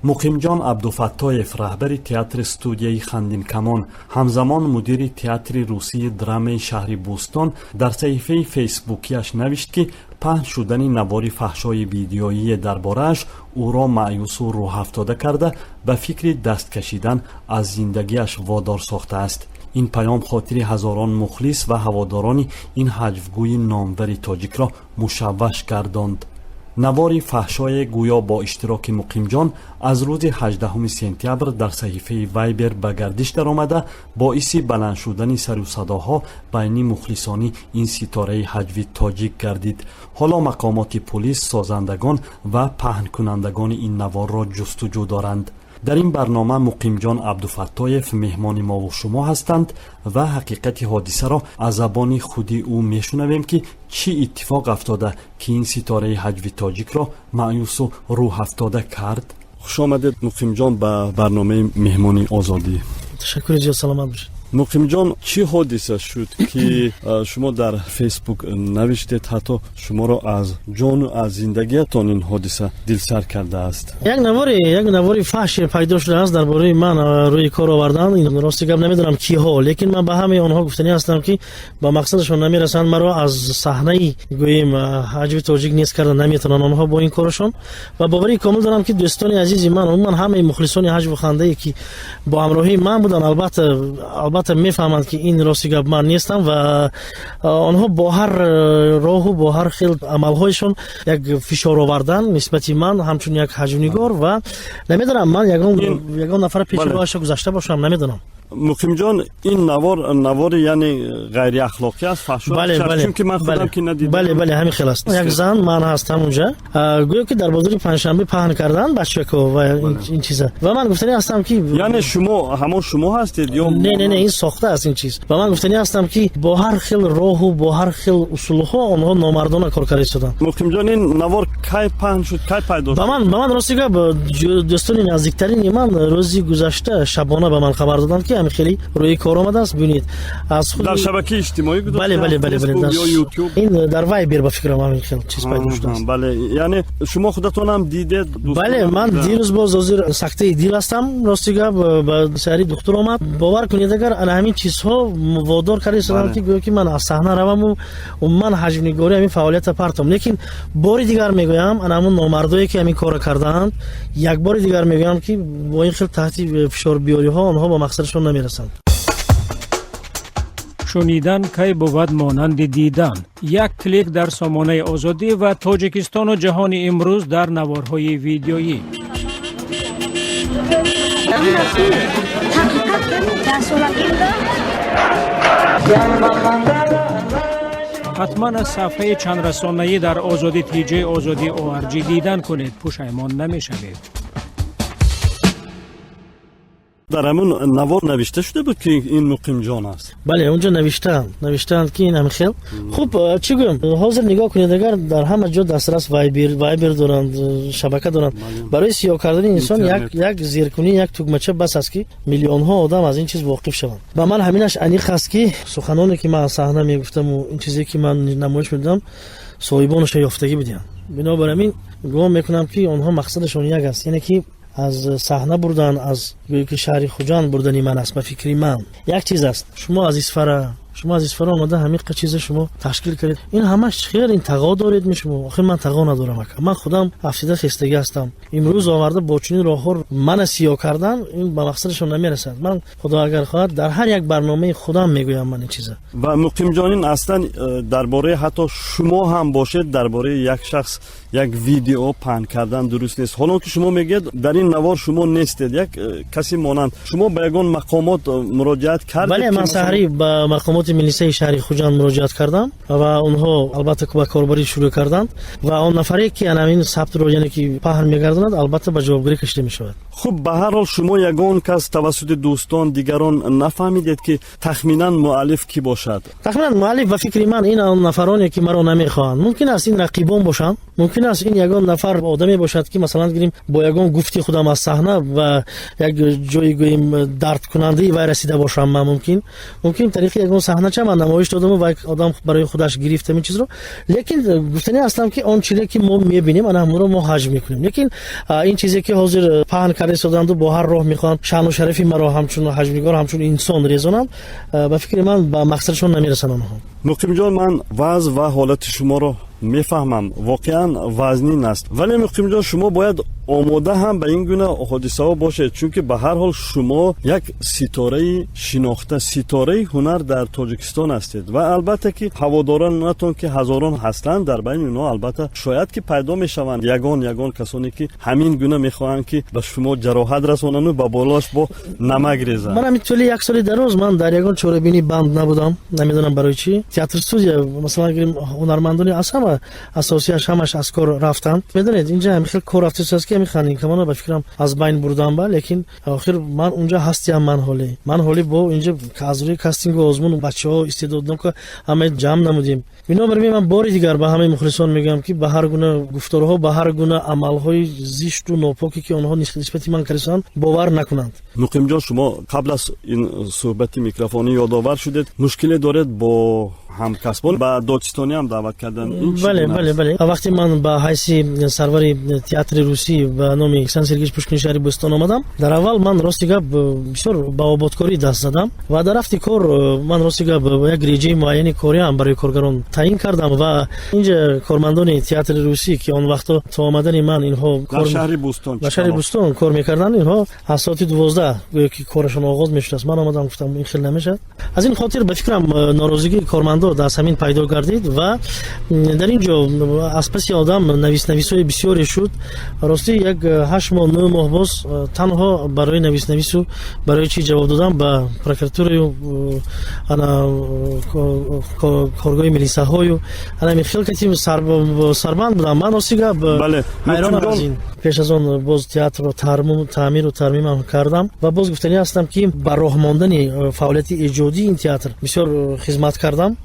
муқимҷон абдуфаттоев, раҳбари театри студияи хандинкамон, ҳамзамон мудири театри русии драмаи шаҳри Бӯстон дар саҳифаи фейсбукиаш навишт, ки паҳн шудани навори фаҳшои видеоие дар борааш ӯро маъюсу рӯҳафтода карда ба фикри даст кашидан аз зиндагиаш водор сохтааст. ин паём хотири ҳазорон мухлис ва ҳаводорони ин ҳаҷвгӯи номвари тоҷикро мушавваш гардонд. навори фаҳшое гӯё бо иштироки муқимҷон аз рӯзи 18 сентябр дар саҳифаи вайбер ба гардиш даромада, боиси баланд шудани сарусадоҳо байни мухлисони ин ситораи ҳаҷви тоҷик гардид. ҳоло мақомоти пулис, созандагон ва паҳнкунандагони ин наворро ҷустуҷӯ доранд. дар ин барнома муқимҷон абдуфаттоев меҳмони мову шумо ҳастанд ва ҳақиқати ҳодисаро аз забони худи ӯ мешунавем, ки чӣ иттифоқ афтода ки ин ситораи ҳаҷви тоҷикро маъюсу рӯҳафтода кард. хушомадед муқимҷон ба барномаи меҳмони озодӣ. ташаккури зиёд, саломат бошед. муқимҷон, чӣ ҳодиса шуд ки шумо дар фейсбук навиштед, ҳатто шуморо аз ҷону аз зиндагиятон ин ҳодиса дилсар кардааст? як навори фаҳше пайдо шудааст дар бораи ман рӯи кор овардан. рости гап намедонам киҳо, лекин ман ба ҳамаи онҳо гуфтанӣ ҳастам, ки ба мақсадашон намерасанд. маро аз саҳнаи гӯем ҳаҷви тоҷик нест карда наметавонанд онҳо бо ин корашон. ва боварии комил дорам, ки дӯстони азизи ман, умуман ҳамаи мухлисони ҳаҷву хандае ки бо ҳамроҳии ман буданд, албатта мефаҳманд, ки ин рости гап ман нестам ва онҳо бо ҳар роҳу бо ҳар хел амалҳояшон як фишор овардан нисбати ман ҳамчун як ҳаҷвнигор. ва намедонам ман ягон нафар пешроҳашо гузашта бошам, намедонам. муқимҷон, ин навори яъне ғайриахлоқӣ аст, фаҳшо аст, чунки ман худам ки надидам. бале ҳамин хел аст. як зан ман ҳастам унҷа, гӯё ки дар бозори панҷшанбе паҳн кардан бачако ва ин чиза. ва ман гуфтанӣ ҳастам, ки яъне ҳамон шумо ҳастед ё? не, ин сохта аст ин чиз. ва ман гуфтанӣ ҳастам, ки бо ҳар хел роҳу бо ҳар хел усулҳо онҳо номардона кор карда истоданд. муқимҷон, ин навор кай паҳн шуд, кай пайдо шуд? ба ман рости гап дӯстони наздиктарини ман рӯзи гузашта шабона ба ман хабар доданд, ки ҳамин хели рӯи кор омадааст. бинед аз худ дар шабакаи иҷтимоӣ гузашта? бале, ё ютуб? ин дар вайбер ба фикрам ҳамин хел чиз пайдо шудааст. бале, яъне шумо худатонам дидед? бале, ман дирӯз боз ҳозир сактаи дил ҳастам. рости гап ба сари духтур омад. бовар кунед, агар ана ҳамин чизҳо водор карда истоданд, ки гӯё ки ман аз саҳна раваму умуман ҳаҷвнигорӣ ҳамин фаъолията партам. лекин бори дигар мегӯям, ана ҳамун номардое ки ҳамин корро кардаанд, як бори дигар мегӯям, ки бо ин хел таҳти фишорбиёриҳо онҳо ба мақсадашон намерасанд. шунидан кай бувад монанди дидан. як клик дар сомонаи озодӣ ва тоҷикистону ҷаҳони имрӯз дар наворҳои видеоӣ. ҳатман аз сафҳаи чандрасонаӣ дар озодӣ тиҷаи озодӣ ORG дидан кунед, пушаймон намешавед. дар ҳамун навор навишта шуда буд, ки ин муқимҷон аст? бале, унҷо навиштаанд, ки ин ҳамин хел. хуб, чӣ гӯям, ҳозир нигоҳ кунед, агар дар ҳама ҷо дастрас вайбер доранд, шабака доранд, барои сиёҳ кардани инсон як зиркунӣ, як тугмача бас аст, ки миллионҳо одам аз ин чиз воқиф шаванд. ба ман ҳаминаш аниқ аст, ки суханоне ки ман аз саҳна мегуфтаму ин чизе ки ман намоиш медодам, соҳибонашо ёфтагӣ буданд. бинобар ҳамин гумон мекунам, ки онҳо мақсадашон як аст, яъне ки аз саҳна бурдан, аз гӯё ки шаҳри хуҷанд бурдани ман аст. ба фикри ман як чиз аст, шумо аз исфара омада ҳамиқа чиза шумо ташкил кардед, ин ҳамаш хел ин тағо доред ме шумо. охир ман тағо надорам, ака ман худам афсида хистагӣ ҳастам. имрӯз оварда бо чунин роҳҳо мана сиёҳ кардан, ин ба мақсадашон намерасад. ман худо агар хоҳад дар ҳар як барномаи худам мегӯям ман ин чиза. ва муқимҷонин аслан дар бораи ҳатто шумо ҳам бошед, дар бораи як шахс як видео паҳн кардан дуруст нест. ҳоло ки шумо мегӯед дар ин навор шумо нестед, як каси монанд шумо ба ягон мақомот муроҷиат кардед? бале, ман саҳрӣ ба мақомоти милисияи шаҳри хуҷанд муроҷиат кардам ва онҳо албатта ба корбарӣ шурӯъ карданд ва он нафаре ки анамин сабтро яъне ки паҳн мегардонад, албатта ба ҷавобгарӣ кашида мешавад. хуб, ба ҳар ҳол шумо ягон кас тавассути дӯстон дигарон нафаҳмидед, ки тахминан муаллиф кӣ бошад? тахминан муаллиф ба фикри ман ин нафароне ки маро намехоҳанд. мумкин аст ин рақибон бошанд, мумкин аст ин ягон нафар одаме бошад, ки масалан гирем бо ягон гуфти худам аз саҳна ва як ҷои гӯем дардкунандаи вай расида бошам. ман мумкин тариқи ягон صحنه من نمایش دادم و یک آدم برای خودش گرفته این چیز رو، لیکن گفتنی هستم که آن چیزی که ما میبینیم آن هم رو ما حجم میکنیم. لیکن این چیزی که حاضر پهن کرده شدند و با هر راه میخوان شان و شرف مرا همچون حجمگار همچون انسان ریزونم، به فکر من به مقصدشون نمیرسن آنها. مقیم جان، من وضع و حالت شما رو میفهمم، واقعا وزنین است، ولی مقیم جان شما باید آماده هم به این گونه حادثه ها باشید، چون که به هر حال شما یک ستاره شناخته، ستاره هنر در تاجیکستان هستید و البته که هوادارانتون که هزاران هستند، در بین اونها البته شاید که پیدا میشوند یگان کسانی که همین گونه میخواهند که به شما جراحت رسانند و به بالاش با نمک ریزند. من همین طول یک سال دراز من در یگان چوربینی بند نبودم، نمیدونم برای چی. تئاتر استودیو مثلا هنرمندانی اصلا اساسیش همش از کار رفتن. میدونید اینجا هم خیلی کار رفته است که میخوانین که من به فکرم از بین بردم با، لیکن آخر من اونجا هستم. من حالی با اینجا از روی کاستینگ و آزمون بچه‌ها استعدادم که همه جمع نمودیم. بنابراین من بار دیگر به همه مخلصان میگم که به هر گونه گفتارها، به هر گونه عملهای زشت و ناپاکی که آنها نسبت من کردند باور نکنند. مقیم جان، شما قبل از این صحبت میکروفونی یادآور شدید مشکلی دارید با همکسبان، با داغستانی هم دعوت کردن. بله. وقتی من با حیث سرور تئاتر روسی به نام اکسان سرگیچ پوشکین شهر بوستان آمدم، در اول من راستی گپ بسیار با آبادکاری دست زدم و در رفتی کار من راستی گپ با یک رژه معینی کاری هم برای کارگران تعیین کردم و اینجا کارمندان تئاتر روسی که آن وقتا تا آمدن من اینها در شهر بوستان کار میکردن، اینها از ساعت 12 که کارشون آغاز میشد. من آمدم گفتم این خیلی نمیشه. از این خاطر به فکرم ناراضگی کارمندا دست همین پیدا گردید و در اینجا از پس آدم نویس‌های بسیاری شد. راستی یک 8 ماه 9 ماه باز تنها برای نویس و برای چی جواب دادم به پروکراتور انا کارگاه ملیساهای انا خیلی کتیم سربند بودم. من راستی بله حیران از این. پیش از اون باز تئاتر رو تعمیر و ترمیم کردم و باز گفتنی هستم که بر راه ماندن فعالیت ایجادی این تئاتر بسیار خدمت کردم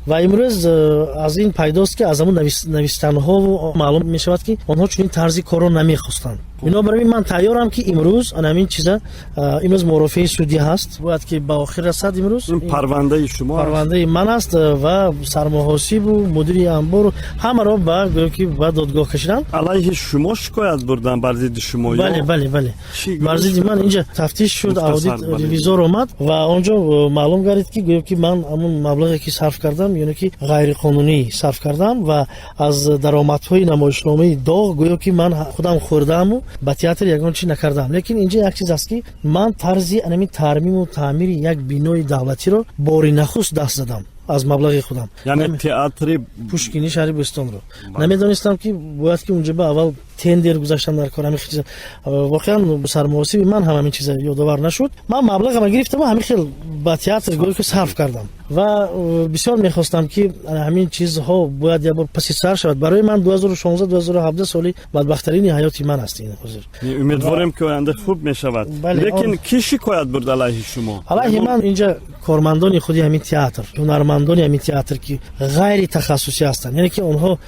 و امروز از این پیداست که از همون نویسنده ها معلوم می شود که آنها چنین طرزی کارو نمیخواستند. بنابراین من تیارم که امروز همین چیزا امروز مرافعه سودی هست باید که با آخر رسد. امروز این پرونده شما پرونده من است و سرمحاسب و مدیر انبار همه را با که با دادگاه کشیدن. علیه شما شکایت بردن بر ضد شما؟ بله بر ضد من اینجا تفتیش شد، اودیت ریویزور اومد و اونجا معلوم گردید که گویا که من همون مبلغی که صرف کردم یعنی که غیر قانونی صرف کردم و از درآمدهای نمایشنامه داغ گویا که من خودم خوردم و با تئاتر یگان چی نکردم. لیکن اینجا یک چیز است که من طرزی انمی ترمیم و تعمیر یک بینای دولتی رو باری نخست دست زدم از مبلغ خودم، یعنی تئاتر پوشکینی شهر بوستان رو نمیدونستم که باید که اونجا به اول تندر گذاشتن در کار. همین چیزا واقعا سرمحاسب من همین چیزا یادآور نشد. من مبلغم گرفتم و همین خیلی با تئاتر گویا که صرف کردم و بسیار میخواستم که همین چیزها باید یه بار پس سر شود. برای من 2016 2017 سالی بدبخترین حیاتی من است این حاضر. امیدوارم که آینده خوب میشود. لیکن کی شکایت برد علیه شما؟ علیه من اینجا کارمندان خودی همین تئاتر، هنرمندان همین تئاتر که غیر تخصصی هستند، یعنی که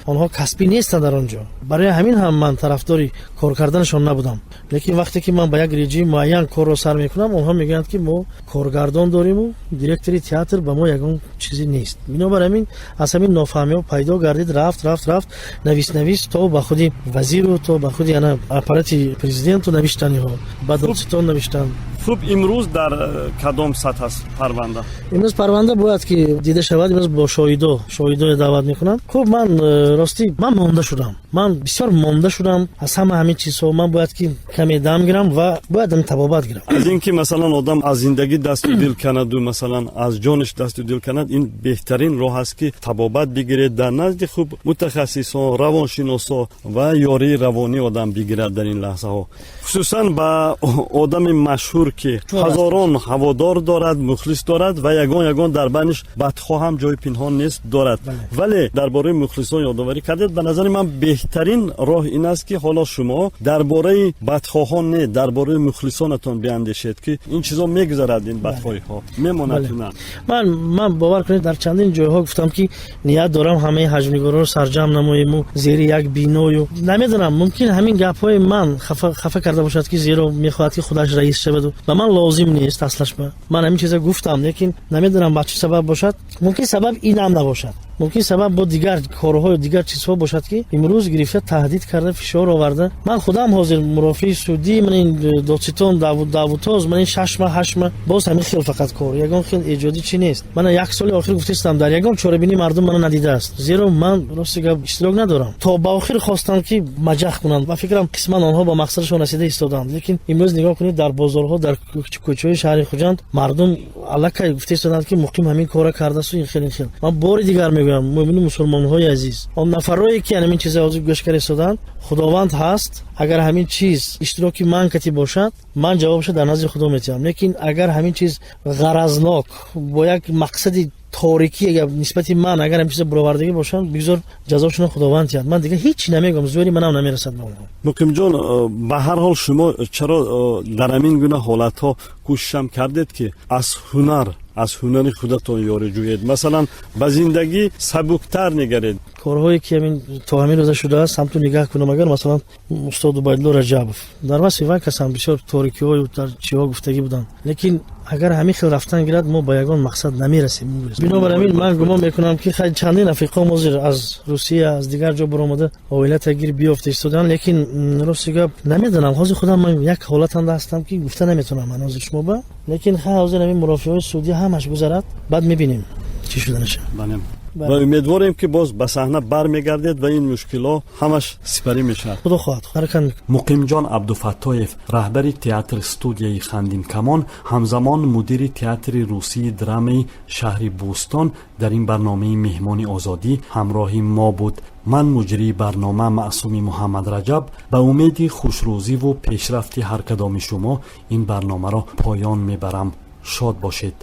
آنها کسبی نیستند در آنجا. برای همین هم من طرفداری کار کردنشون نبودم. لیکن وقتی که من با یک رژیم معین کار رو سر میکنم اونها میگن که ما کارگردان داریم و دیرکتوری تئاتر با ما یگان چیزی نیست. بنابراین از همین نافهمی پیدا گردید رفت نویس تا با خودی وزیر و تو با خودی انا اپارات پرزیدنت نوشتنی ها بعد دادستان نوشتن. خوب امروز در کدام سطح است پرونده؟ امروز پرونده باید که دیده شود. امروز با شاهدا دعوت میکنم. خب من راستی من بسیار مونده شدم از همین چیزها. من باید که کمی دم گیرم و باید هم تبابت گیرم. از اینکه مثلا آدم از زندگی دست و دل کند و مثلا از جانش دست و دل کند، این بهترین راه است که تبابت بگیرد در نزد خوب متخصصان، روانشناسا و یاری روانی آدم بگیرد در این لحظه ها، خصوصا با آدم مشهور که هزاران هوادار دارد، مخلص دارد و یگان در بینش بدخواه هم جای پنهان نیست دارد. ولی درباره مخلصان یادآوری کردید. به نظر من بهترین راه این است که حالا شما درباره بدخواهان نه، درباره مخلصانتون بیاندیشید که این چیزا میگذرد، این بدخواهی ها میماند. من باور کنید در چندین جاها گفتم که نیت دارم همه حجمگرا رو سرجم نمایم و زیر یک بینای. نمیدونم ممکن همین گپ های من خفه کرده باشد که زیرا میخواد که خودش رئیس شود و به من لازم نیست اصلش. من همین چیزا گفتم لیکن نمیدونم با چه سبب باشد. ممکن سبب این هم نباشد، ممکن سبب با دیگر کارهای دیگر چیزها باشد که امروز گرفته تهدید کرده، فشار آورده. من خودم حاضر مرافعی سعودی، من این داوطلب داوطلب، من این 6 ماه 8 ماه باز همین خیل فقط کار یگان خیل ایجادی چی نیست. من یک سال آخر گفتم در یگان چاره‌بینی مردم من ندیده است، زیرا من راست گپ اشتراک ندارم. تا با آخر خواستم که مجخ کنند و فکرم قسما آنها با مقصدشون رسیده ایستادند. لیکن امروز نگاه کنید در بازارها، در کوچه‌های شهر خوجند مردم الکی گفته ایستادند که مقیم همین کارا کرده است. این خیلی من بار دیگر میگم مؤمنین مسلمان‌های عزیز، اون نفرایی که همین چیزا از گوش ایستادند، خداوند هست. اگر همین چیز اشتراکی من کتی باشد، من جوابش در نزد خدا میتونم. لیکن اگر همین چیز غرضناک با یک مقصد تاریکی اگر نسبت من اگر همین چیز برآوردگی باشن، بگذار جزاشون خداوند یاد. من دیگه هیچ نمیگم، زوری منم نمیرسد به اونها. مقیم جان، به هر حال شما چرا در همین گونه حالت ها کوشش کردید که از هنر خودتون یاری جویید، مثلا به زندگی سبکتر نگرید؟ کارهایی که همین تا همین روز شده است هم تو نگاه کنم. اگر مثلا استاد عبیدالله رجبوف در واسه کسان بسیار تاریکی‌ها و در چیها گفتگی بودن، لیکن اگر همین خیلی رفتن گرد ما با یگان مقصد نمیرسیم. بنابراین من گمان میکنم که خیلی چندین افریقا مازر از روسیه از دیگر جا برآمده اویلت گیر بیافته استادن، لیکن راستی گپ نمیدونم. حاضر خودم من یک حالت اند هستم که گفته نمیتونم من حاضر شما با، لیکن خیلی حاضر همین مرافعای سعودی همش گذرد، بعد میبینیم چی شده نشه. و امیدواریم که باز به صحنه برمیگردید و این مشکلات همش سپری میشه. خدا خواهد حرکت میکنه. مقیم جان عبدالفتاح، رهبر تئاتر استودیوی خندین کمان، همزمان مدیر تئاتر روسی درام شهر بوستان، در این برنامه مهمان آزادی همراه ما بود. من مجری برنامه معصومی محمد رجب به امید خوشروزی و پیشرفت هر کدام شما این برنامه را پایان میبرم. شاد باشید.